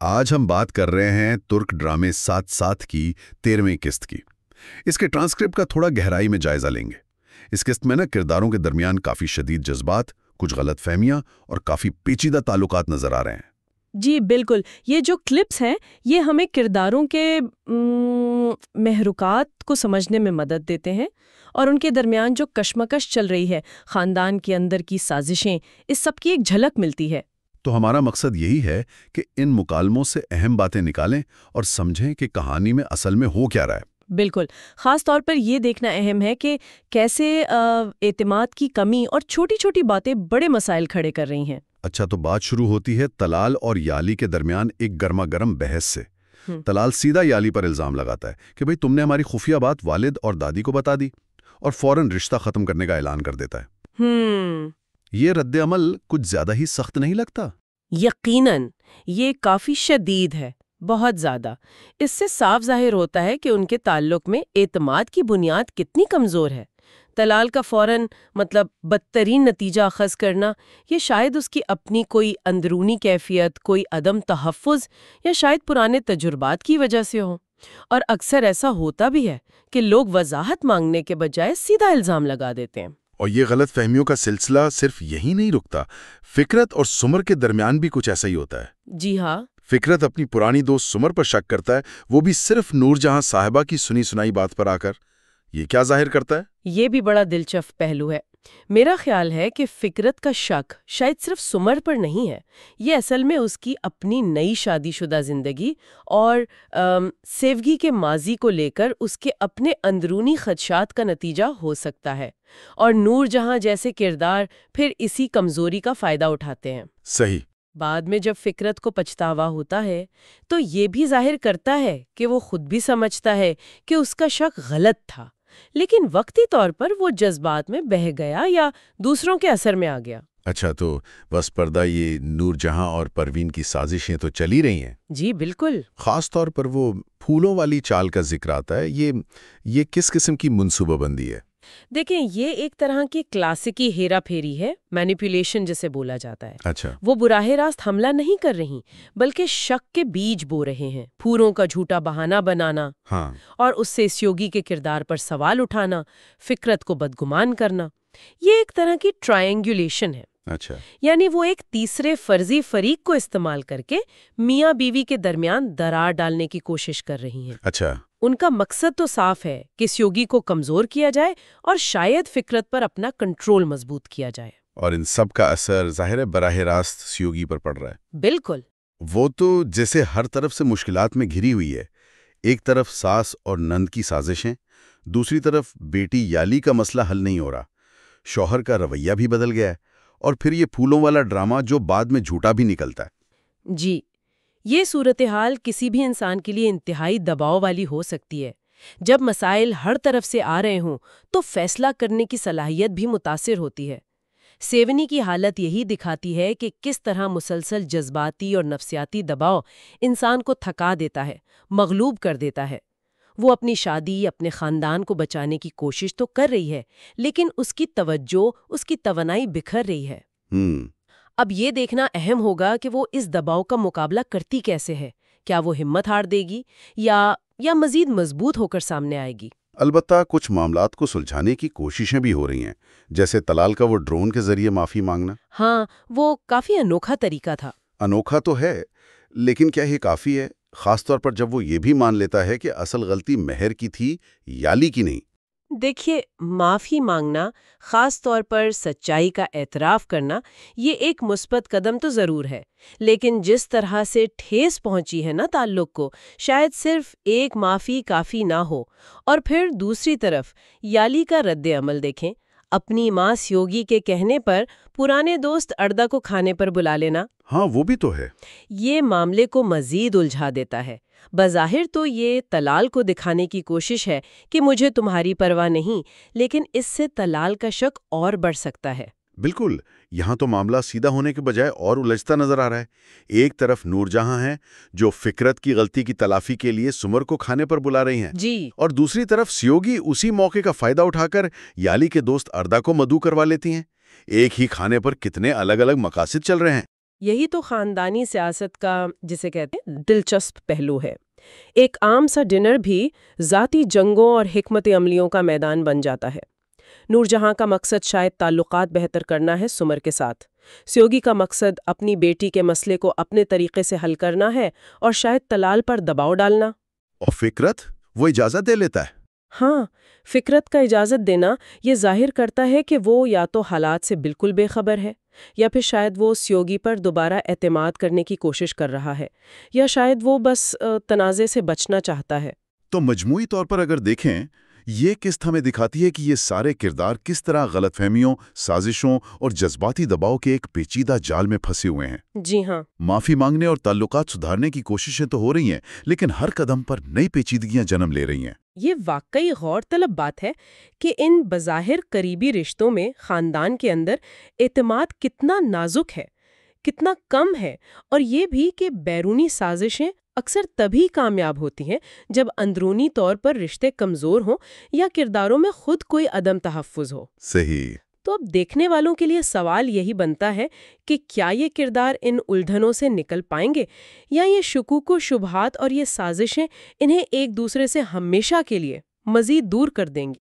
آج ہم بات کر رہے ہیں ترک ڈرامے ساتھ ساتھ کی 13ویں قسط کی۔ اس کے ٹرانسکرپٹ کا تھوڑا گہرائی میں جائزہ لیں گے۔ اس قسط میں کرداروں کے درمیان کافی شدید جذبات، کچھ غلط فہمیاں اور کافی پیچیدہ تعلقات نظر آ رہے ہیں۔ جی بالکل، یہ جو کلپس ہیں یہ ہمیں کرداروں کے محرکات کو سمجھنے میں مدد دیتے ہیں، اور ان کے درمیان جو کشمکش چل رہی ہے، خاندان کے اندر کی سازشیں، اس سب کی ایک جھلک ملتی ہے۔ تو ہمارا مقصد یہی ہے کہ ان مکالموں سے اہم باتیں نکالیں اور سمجھیں کہ کہانی میں اصل میں ہو کیا رہا ہے۔ بالکل، خاص طور پر یہ دیکھنا اہم ہے کہ کیسے اعتماد کی کمی اور چھوٹی چھوٹی باتیں بڑے مسائل کھڑے کر رہی ہیں۔ اچھا، تو بات شروع ہوتی ہے طلال اور یالی کے درمیان ایک گرما گرم بحث سے۔ طلال سیدھا یالی پر الزام لگاتا ہے کہ بھئی تم نے ہماری خفیہ بات والد اور دادی کو بتا دی، اور فوراً رشتہ ختم کرنے کا اعلان کر دیتا ہے۔ یہ رد عمل کچھ زیادہ ہی سخت نہیں لگتا؟ یقیناً یہ کافی شدید ہے، بہت زیادہ۔ اس سے صاف ظاہر ہوتا ہے کہ ان کے تعلق میں اعتماد کی بنیاد کتنی کمزور ہے۔ طلال کا فوراً بدترین نتیجہ اخذ کرنا، یہ شاید اس کی اپنی کوئی اندرونی کیفیت، کوئی عدم تحفظ یا شاید پرانے تجربات کی وجہ سے ہو۔ اور اکثر ایسا ہوتا بھی ہے کہ لوگ وضاحت مانگنے کے بجائے سیدھا الزام لگا دیتے ہیں۔ اور یہ غلط فہمیوں کا سلسلہ صرف یہی نہیں رکتا، فکرت اور سمر کے درمیان بھی کچھ ایسا ہی ہوتا ہے۔ جی ہاں، فکرت اپنی پرانی دوست سمر پر شک کرتا ہے، وہ بھی صرف نور جہاں صاحبہ کی سنی سنائی بات پر آ کر۔ یہ کیا ظاہر کرتا ہے؟ یہ بھی بڑا دلچسپ پہلو ہے۔ میرا خیال ہے کہ فکرت کا شک شاید صرف سمر پر نہیں ہے، یہ اصل میں اس کی اپنی نئی شادی شدہ زندگی اور سیوگی کے ماضی کو لے کر اس کے اپنے اندرونی خدشات کا نتیجہ ہو سکتا ہے، اور نور جہاں جیسے کردار پھر اسی کمزوری کا فائدہ اٹھاتے ہیں۔ صحیح۔ بعد میں جب فکرت کو پچھتاوا ہوتا ہے تو یہ بھی ظاہر کرتا ہے کہ وہ خود بھی سمجھتا ہے کہ اس کا شک غلط تھا، لیکن وقتی طور پر وہ جذبات میں بہہ گیا یا دوسروں کے اثر میں آ گیا۔ اچھا، تو بس پردہ یہ نور جہاں اور پروین کی سازشیں تو چلی رہی ہیں؟ جی بالکل۔ خاص طور پر وہ پھولوں والی چال کا ذکر آتا ہے، یہ کس قسم کی منصوبہ بندی ہے؟ دیکھیں، یہ ایک طرح کی کلاسیکی ہیرا پھیری ہے، مینیپولیشن جسے بولا جاتا ہے۔ اچھا، وہ براہ راست حملہ نہیں کر رہی، بلکہ شک کے بیج بو رہے ہیں، پھولوں کا جھوٹا بہانہ بنانا، ہاں، اور اس سے سیوگی کے کردار پر سوال اٹھانا، فکرت کو بدگمان کرنا۔ یہ ایک طرح کی ٹرائنگولیشن ہے۔ اچھا، یعنی وہ ایک تیسرے فرضی فریق کو استعمال کر کے میاں بیوی کے درمیان درار ڈالنے کی کوشش کر رہی ہیں۔ اچھا، ان کا مقصد تو صاف ہے کہ سیوگی کو کمزور کیا جائے اور شاید فکرت پر اپنا کنٹرول مضبوط کیا جائے۔ اور ان سب کا اثر ظاہر ہے براہ راست سیوگی پر پڑ رہا ہے۔ بالکل۔ وہ تو جیسے ہر طرف سے مشکلات میں گھری ہوئی ہے۔ ایک طرف ساس اور نند کی سازشیں، دوسری طرف بیٹی یالی کا مسئلہ حل نہیں ہو رہا، شوہر کا رویہ بھی بدل گیا ہے، اور پھر یہ پھولوں والا ڈرامہ جو بعد میں جھوٹا بھی نکلتا ہے۔ جی، یہ صورتحال کسی بھی انسان کے لیے انتہائی دباؤ والی ہو سکتی ہے۔ جب مسائل ہر طرف سے آ رہے ہوں تو فیصلہ کرنے کی صلاحیت بھی متاثر ہوتی ہے۔ سیونی کی حالت یہی دکھاتی ہے کہ کس طرح مسلسل جذباتی اور نفسیاتی دباؤ انسان کو تھکا دیتا ہے، مغلوب کر دیتا ہے۔ وہ اپنی شادی، اپنے خاندان کو بچانے کی کوشش تو کر رہی ہے، لیکن اس کی توجہ، اس کی توانائی بکھر رہی ہے۔ اب یہ دیکھنا اہم ہوگا کہ وہ اس دباؤ کا مقابلہ کرتی کیسے ہے۔ کیا وہ ہمت ہار دے گی یا مزید مضبوط ہو کر سامنے آئے گی؟ البتہ کچھ معاملات کو سلجھانے کی کوششیں بھی ہو رہی ہیں، جیسے طلال کا وہ ڈرون کے ذریعے معافی مانگنا۔ ہاں، وہ کافی انوکھا طریقہ تھا۔ انوکھا تو ہے، لیکن کیا یہ کافی ہے؟ خاص طور پر جب وہ یہ بھی مان لیتا ہے کہ اصل غلطی مہر کی تھی، یالی کی نہیں۔ دیکھیے، معافی مانگنا، خاص طور پر سچائی کا اعتراف کرنا، یہ ایک مثبت قدم تو ضرور ہے، لیکن جس طرح سے ٹھیس پہنچی ہے نا تعلق کو، شاید صرف ایک معافی کافی نہ ہو۔ اور پھر دوسری طرف یالی کا رد عمل دیکھیں، اپنی ماں سیوگی کے کہنے پر پرانے دوست اردا کو کھانے پر بلا لینا۔ ہاں، وہ بھی تو ہے۔ یہ معاملے کو مزید الجھا دیتا ہے۔ بظاہر تو یہ طلال کو دکھانے کی کوشش ہے کہ مجھے تمہاری پرواہ نہیں، لیکن اس سے طلال کا شک اور بڑھ سکتا ہے۔ بالکل، یہاں تو معاملہ سیدھا ہونے کے بجائے اور الجھتا نظر آ رہا ہے۔ ایک طرف نور جہاں ہیں جو فکرت کی غلطی کی تلافی کے لیے سمر کو کھانے پر بلا رہی ہیں، جی، اور دوسری طرف سیوگی اسی موقع کا فائدہ اٹھا کر یالی کے دوست اردا کو مدعو کروا لیتی ہیں۔ ایک ہی کھانے پر کتنے الگ الگ مقاصد چل رہے ہیں۔ یہی تو خاندانی سیاست کا جسے کہتے ہیں دلچسپ پہلو ہے۔ ایک عام سا ڈنر بھی ذاتی جنگوں اور حکمت عملیوں کا میدان بن جاتا ہے۔ نور جہاں کا مقصد شاید تعلقات بہتر کرنا ہے سمر کے ساتھ، سیوگی کا مقصد اپنی بیٹی کے مسئلے کو اپنے طریقے سے حل کرنا ہے اور شاید طلال پر دباؤ ڈالنا۔ اور فکرت وہ اجازت دے لیتا ہے۔ ہاں، فکرت کا اجازت دینا یہ ظاہر کرتا ہے کہ وہ یا تو حالات سے بالکل بے خبر ہے، یا پھر شاید وہ سیوگی پر دوبارہ اعتماد کرنے کی کوشش کر رہا ہے، یا شاید وہ بس تنازع سے بچنا چاہتا ہے۔ تو مجموعی طور پر اگر دیکھیں، یہ قسط ہمیں دکھاتی ہے کہ یہ سارے کردار کس طرح غلط فہمیوں، سازشوں اور جذباتی دباؤ کے ایک پیچیدہ جال میں پھنسے ہوئے ہیں۔ جی ہاں، معافی مانگنے اور تعلقات سدھارنے کی کوششیں تو ہو رہی ہیں، لیکن ہر قدم پر نئی پیچیدگیاں جنم لے رہی ہیں۔ یہ واقعی غور طلب بات ہے کہ ان بظاہر قریبی رشتوں میں خاندان کے اندر اعتماد کتنا نازک ہے، کتنا کم ہے، اور یہ بھی کہ بیرونی سازشیں اکثر تبھی کامیاب ہوتی ہیں جب اندرونی طور پر رشتے کمزور ہوں یا کرداروں میں خود کوئی عدم تحفظ ہو۔ صحیح۔ تو اب دیکھنے والوں کے لیے سوال یہی بنتا ہے کہ کیا یہ کردار ان الجھنوں سے نکل پائیں گے، یا یہ شکوک و شبہات اور یہ سازشیں انہیں ایک دوسرے سے ہمیشہ کے لیے مزید دور کر دیں گی؟